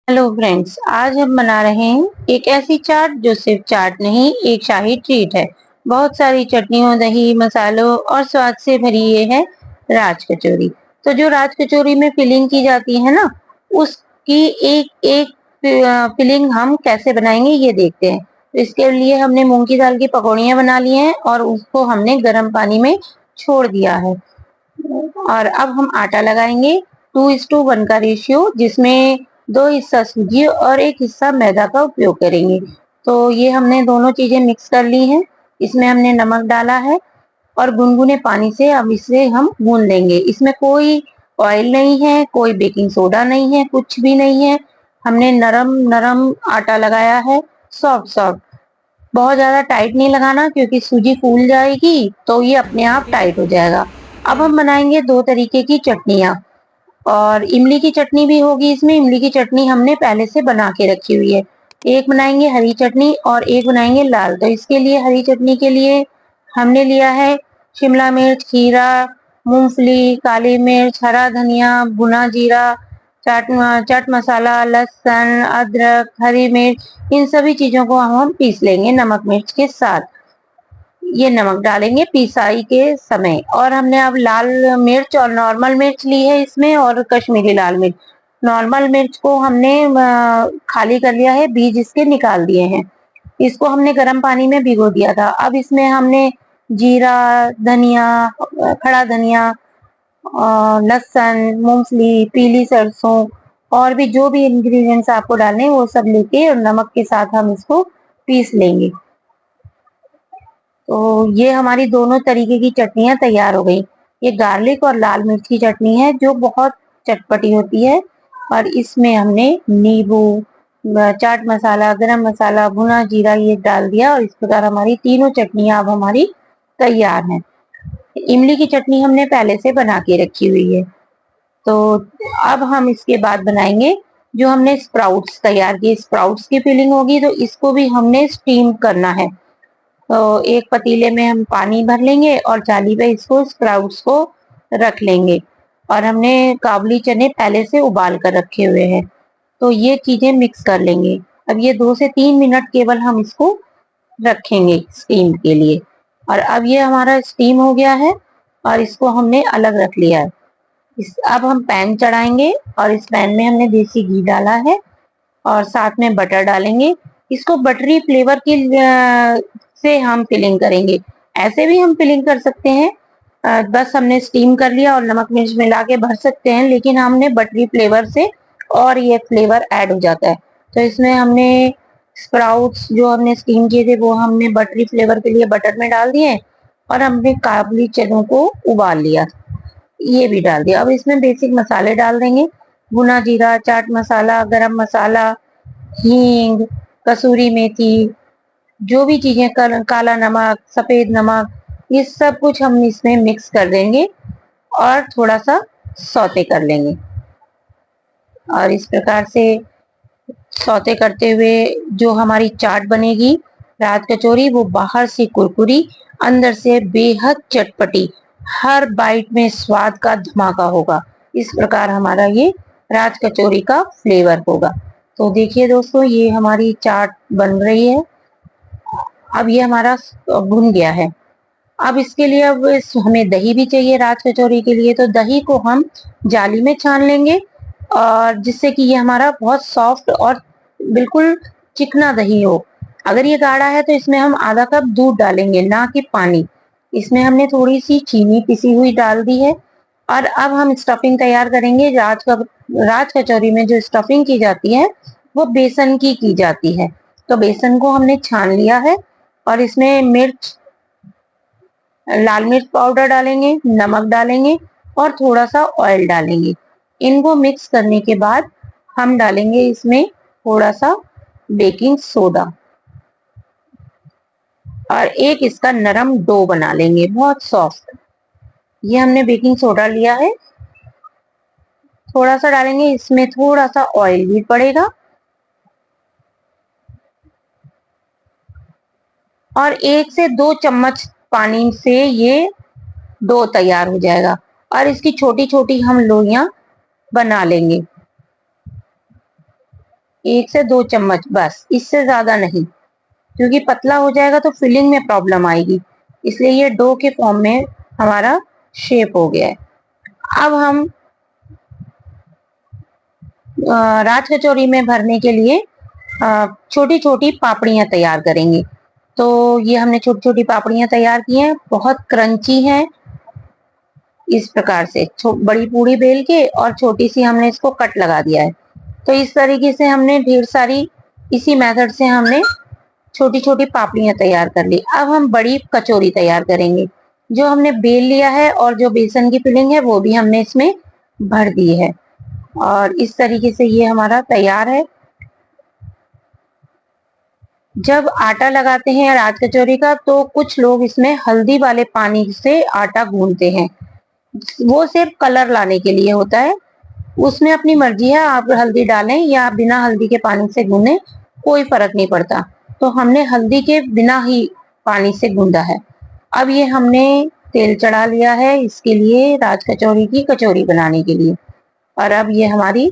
Hello friends, आज हम बना रहे हैं एक ऐसी चाट जो सिर्फ चाट नहीं, एक शाही ट्रीट है। बहुत सारी चटनियों, दही, मसालों और स्वाद से भरी ये है राज कचौरी। तो जो राज कचौरी में फिलिंग की जाती है ना, उसकी एक एक फिलिंग हम कैसे बनाएंगे ये देखते हैं। तो इसके लिए हमने मूंग की दाल की पकौड़ियाँ बना ली हैं और उसको हमने गर्म पानी में छोड़ दिया है। और अब हम आटा लगाएंगे 2:1 का रेशियो, जिसमें 2 हिस्सा सूजी और 1 हिस्सा मैदा का उपयोग करेंगे। तो ये हमने दोनों चीजें मिक्स कर ली हैं। इसमें हमने नमक डाला है और गुनगुने पानी से अब इसे हम गूंद लेंगे। इसमें कोई ऑयल नहीं है, कोई बेकिंग सोडा नहीं है, कुछ भी नहीं है। हमने नरम नरम आटा लगाया है, सॉफ्ट सॉफ्ट। बहुत ज्यादा टाइट नहीं लगाना क्योंकि सूजी फूल जाएगी तो ये अपने आप टाइट हो जाएगा। अब हम बनाएंगे दो तरीके की चटनियाँ, और इमली की चटनी भी होगी इसमें। इमली की चटनी हमने पहले से बना के रखी हुई है। एक बनाएंगे हरी चटनी और एक बनाएंगे लाल। तो इसके लिए हरी चटनी के लिए हमने लिया है शिमला मिर्च, खीरा, मूंगफली, काली मिर्च, हरा धनिया, भुना जीरा, चाट चाट मसाला, लहसुन, अदरक, हरी मिर्च। इन सभी चीजों को हम पीस लेंगे नमक मिर्च के साथ। ये नमक डालेंगे पिसाई के समय। और हमने अब लाल मिर्च और नॉर्मल मिर्च ली है इसमें, और कश्मीरी लाल मिर्च। नॉर्मल मिर्च को हमने खाली कर लिया है, बीज इसके निकाल दिए हैं। इसको हमने गर्म पानी में भिगो दिया था। अब इसमें हमने जीरा, धनिया, खड़ा धनिया, लहसुन, मूंगफली, पीली सरसों और भी जो भी इंग्रेडिएंट्स आपको डालने हैं वो सब लेके और नमक के साथ हम इसको पीस लेंगे। तो ये हमारी दोनों तरीके की चटनियां तैयार हो गई। ये गार्लिक और लाल मिर्च की चटनी है जो बहुत चटपटी होती है। और इसमें हमने नींबू, चाट मसाला, गरम मसाला, भुना जीरा ये डाल दिया, और इस प्रकार हमारी तीनों चटनियां अब हमारी तैयार हैं। इमली की चटनी हमने पहले से बना के रखी हुई है। तो अब हम इसके बाद बनाएंगे जो हमने स्प्राउट्स तैयार किए। स्प्राउट्स की फिलिंग होगी तो इसको भी हमने स्टीम करना है। तो एक पतीले में हम पानी भर लेंगे और जाली पे इसको स्प्राउट्स को रख लेंगे। और हमने काबुली चने पहले से उबाल कर रखे हुए हैं। तो ये चीजें मिक्स कर लेंगे। अब ये 2 से 3 मिनट केवल हम इसको रखेंगे स्टीम के लिए। और अब ये हमारा स्टीम हो गया है और इसको हमने अलग रख लिया है। अब हम पैन चढ़ाएंगे और इस पैन में हमने देसी घी डाला है और साथ में बटर डालेंगे। इसको बटरी फ्लेवर की से हम फिलिंग करेंगे। ऐसे भी हम फिलिंग कर सकते हैं, बस हमने स्टीम कर लिया और नमक मिर्च मिला के भर सकते हैं, लेकिन हमने बटरी फ्लेवर से और ये फ्लेवर ऐड हो जाता है। तो इसमें हमने स्प्राउट्स जो हमने स्टीम किए थे वो हमने बटरी फ्लेवर के लिए बटर में डाल दिए, और हमने काबुली चनों को उबाल लिया, ये भी डाल दिया। अब इसमें बेसिक मसाले डाल देंगे। भुना जीरा, चाट मसाला, गरम मसाला, हींग, कसूरी मेथी, जो भी चीजें काला नमक, सफेद नमक, ये सब कुछ हम इसमें मिक्स कर देंगे और थोड़ा सा सौते कर लेंगे। और इस प्रकार से सौते करते हुए जो हमारी चाट बनेगी राज कचौरी, वो बाहर से कुरकुरी, अंदर से बेहद चटपटी, हर बाइट में स्वाद का धमाका होगा। इस प्रकार हमारा ये राज कचौरी का फ्लेवर होगा। तो देखिए दोस्तों, ये हमारी चाट बन रही है। अब ये हमारा भुन गया है। अब इसके लिए अब हमें दही भी चाहिए राज कचौरी के लिए। तो दही को हम जाली में छान लेंगे, और जिससे कि ये हमारा बहुत सॉफ्ट और बिल्कुल चिकना दही हो। अगर ये गाढ़ा है तो इसमें हम आधा कप दूध डालेंगे, ना कि पानी। इसमें हमने थोड़ी सी चीनी पिसी हुई डाल दी है। और अब हम स्टफिंग तैयार करेंगे। राज कचौरी में जो स्टफिंग की जाती है वो बेसन की जाती है। तो बेसन को हमने छान लिया है और इसमें लाल मिर्च पाउडर डालेंगे, नमक डालेंगे और थोड़ा सा ऑयल डालेंगे। इनको मिक्स करने के बाद हम डालेंगे इसमें थोड़ा सा बेकिंग सोडा, और एक इसका नरम डो बना लेंगे, बहुत सॉफ्ट। ये हमने बेकिंग सोडा लिया है, थोड़ा सा डालेंगे। इसमें थोड़ा सा ऑयल भी पड़ेगा, और 1 से 2 चम्मच पानी से ये डो तैयार हो जाएगा। और इसकी छोटी छोटी हम लोइयां बना लेंगे। 1 से 2 चम्मच बस, इससे ज्यादा नहीं, क्योंकि पतला हो जाएगा तो फिलिंग में प्रॉब्लम आएगी। इसलिए ये डो के फॉर्म में हमारा शेप हो गया है। अब हम राज कचौरी में भरने के लिए छोटी छोटी पापड़ियां तैयार करेंगे। तो ये हमने छोटी छोटी पापड़ियां तैयार की हैं, बहुत क्रंची हैं। इस प्रकार से बड़ी पूड़ी बेल के और छोटी सी हमने इसको कट लगा दिया है। तो इस तरीके से हमने ढेर सारी, इसी मेथड से हमने छोटी छोटी पापड़ियां तैयार कर ली। अब हम बड़ी कचौरी तैयार करेंगे। जो हमने बेल लिया है और जो बेसन की फिलिंग है वो भी हमने इसमें भर दी है, और इस तरीके से ये हमारा तैयार है। जब आटा लगाते हैं राज कचौरी का, तो कुछ लोग इसमें हल्दी वाले पानी से आटा गूंथते हैं। वो सिर्फ कलर लाने के लिए होता है, उसमें अपनी मर्जी है, आप हल्दी डालें या बिना हल्दी के पानी से गूंदें, कोई फर्क नहीं पड़ता। तो हमने हल्दी के बिना ही पानी से गूंदा है। अब ये हमने तेल चढ़ा लिया है इसके लिए, राज कचौरी की कचौरी बनाने के लिए। और अब ये हमारी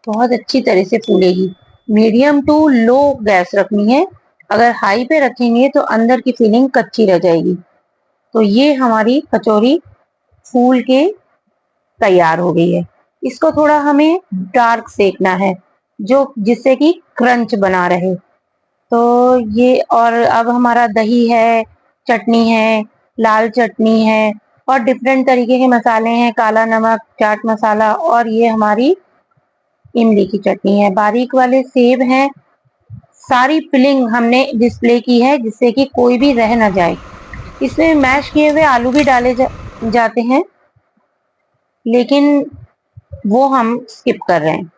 बहुत अच्छी तरह से फूलेगी। मीडियम टू लो गैस रखनी है, अगर हाई पे रखेंगे तो अंदर की फीलिंग कच्ची रह जाएगी। तो ये हमारी कचौरी फूल के तैयार हो गई है। इसको थोड़ा हमें डार्क सेकना है, जो जिससे कि क्रंच बना रहे। तो ये, और अब हमारा दही है, चटनी है, लाल चटनी है, और डिफरेंट तरीके के मसाले हैं, काला नमक, चाट मसाला, और ये हमारी इमली की चटनी है, बारीक वाले सेब हैं। सारी फिलिंग हमने डिस्प्ले की है जिससे कि कोई भी रह ना जाए। इसमें मैश किए हुए आलू भी डाले जाते हैं, लेकिन वो हम स्किप कर रहे हैं।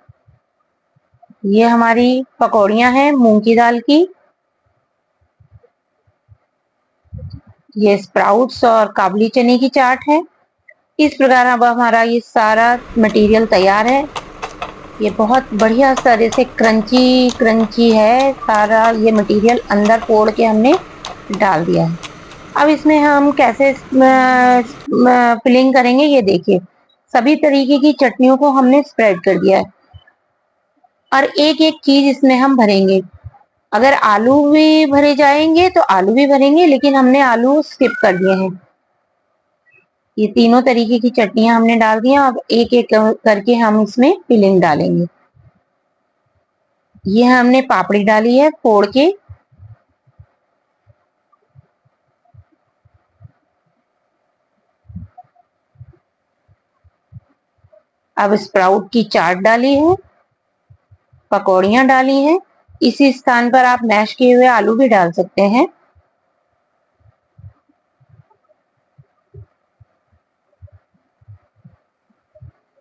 ये हमारी पकौड़ियां हैं मूंग की दाल की। ये स्प्राउट्स और काबुली चने की चाट है। इस प्रकार अब हमारा ये सारा मटेरियल तैयार है। ये बहुत बढ़िया तरह से क्रंची क्रंची है सारा ये मटेरियल, अंदर पोड़ के हमने डाल दिया है। अब इसमें हम कैसे फिलिंग करेंगे ये देखिए। सभी तरीके की चटनियों को हमने स्प्रेड कर दिया है, और एक एक चीज इसमें हम भरेंगे। अगर आलू भी भरे जाएंगे तो आलू भी भरेंगे, लेकिन हमने आलू स्किप कर दिए हैं। ये तीनों तरीके की चटनियां हमने डाल दी हैं। अब एक एक करके हम इसमें फिलिंग डालेंगे। ये हमने पापड़ी डाली है फोड़ के। अब स्प्राउट की चाट डाली है, पकौड़ियां डाली हैं। इसी स्थान पर आप मैश किए हुए आलू भी डाल सकते हैं।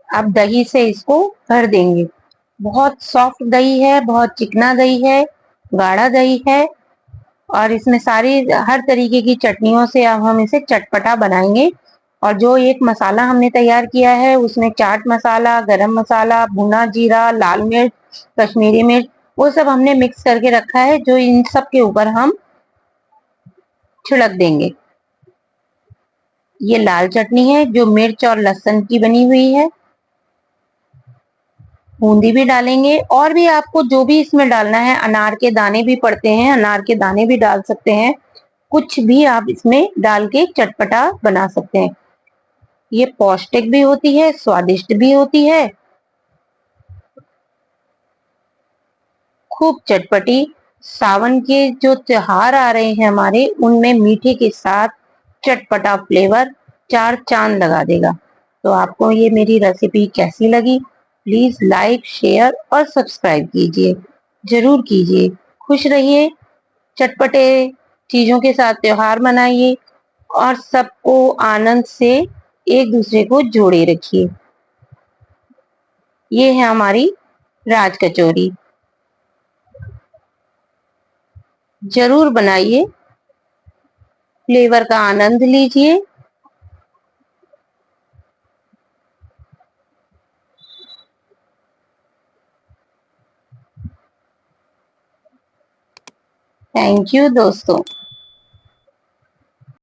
अब दही से इसको भर देंगे। बहुत सॉफ्ट दही है, बहुत चिकना दही है, गाढ़ा दही है, और इसमें सारी हर तरीके की चटनियों से अब हम इसे चटपटा बनाएंगे। और जो एक मसाला हमने तैयार किया है उसमें चाट मसाला, गरम मसाला, भुना जीरा, लाल मिर्च, कश्मीरी मिर्च, वो सब हमने मिक्स करके रखा है, जो इन सब के ऊपर हम छिड़क देंगे। ये लाल चटनी है जो मिर्च और लहसुन की बनी हुई है। बूंदी भी डालेंगे, और भी आपको जो भी इसमें डालना है, अनार के दाने भी पड़ते हैं, अनार के दाने भी डाल सकते हैं। कुछ भी आप इसमें डाल के चटपटा बना सकते हैं। ये पौष्टिक भी होती है, स्वादिष्ट भी होती है, खूब चटपटी। सावन के जो त्योहार आ रहे हैं हमारे, उनमें मीठे के साथ चटपटा फ्लेवर चार चांद लगा देगा। तो आपको ये मेरी रेसिपी कैसी लगी? प्लीज लाइक, शेयर और सब्सक्राइब कीजिए, जरूर कीजिए। खुश रहिए, चटपटे चीजों के साथ त्योहार मनाइए, और सबको आनंद से एक दूसरे को जोड़े रखिए। ये है हमारी राज कचौरी, जरूर बनाइए, फ्लेवर का आनंद लीजिए। थैंक यू दोस्तों।